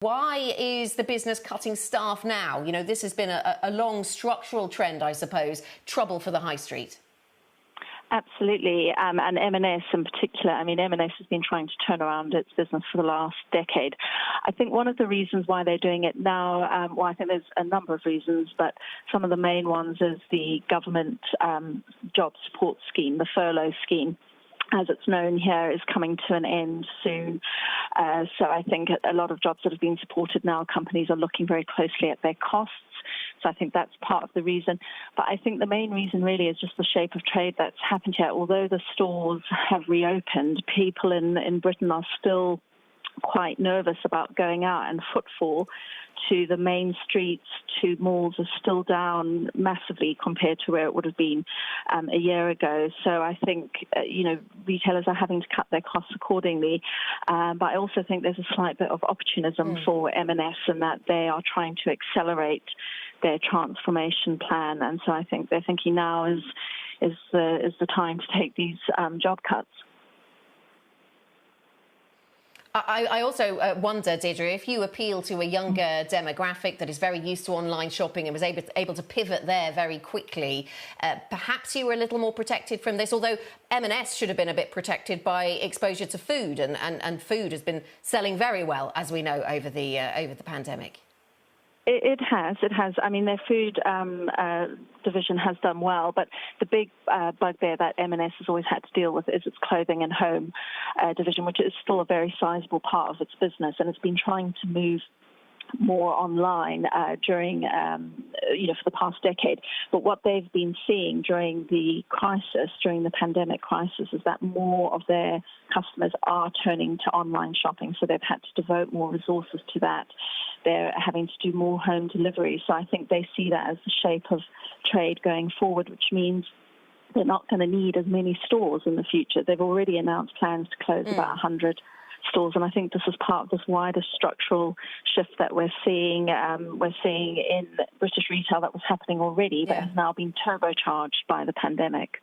Why is the business cutting staff now? You know, this has been a long structural trend, I suppose, trouble for the high street. Absolutely, and M&S in particular. I mean, M&S has been trying to turn around its business for the last decade. I think one of the reasons why they're doing it now, I think there's a number of reasons, but some of the main ones is the government job support scheme, the furlough scheme, as it's known here, is coming to an end soon. So I think a lot of jobs that have been supported now, companies are looking very closely at their costs. So I think that's part of the reason. But I think the main reason really is just the shape of trade that's happened here. Although the stores have reopened, people in Britain are still quite nervous about going out, and footfall to the main streets, to malls, are still down massively compared to where it would have been a year ago. So I think, retailers are having to cut their costs accordingly. But I also think there's a slight bit of opportunism for M&S in that they are trying to accelerate their transformation plan. And so I think they're thinking now is the time to take these job cuts. I also wonder, Deirdre, if you appeal to a younger demographic that is very used to online shopping and was able to pivot there very quickly, perhaps you were a little more protected from this, although M&S should have been a bit protected by exposure to food, and food has been selling very well, as we know, over the pandemic. It has. I mean, their food division has done well, but the big bugbear that M&S has always had to deal with is its clothing and home division, which is still a very sizable part of its business, and it's been trying to move more online during, for the past decade. But what they've been seeing during the pandemic crisis, is that more of their customers are turning to online shopping. So they've had to devote more resources to that. They're having to do more home delivery. So I think they see that as the shape of trade going forward, which means they're not going to need as many stores in the future. They've already announced plans to close about 100 stores, and I think this is part of this wider structural shift that we're seeing. We're seeing in British retail that was happening already, but has now been turbocharged by the pandemic.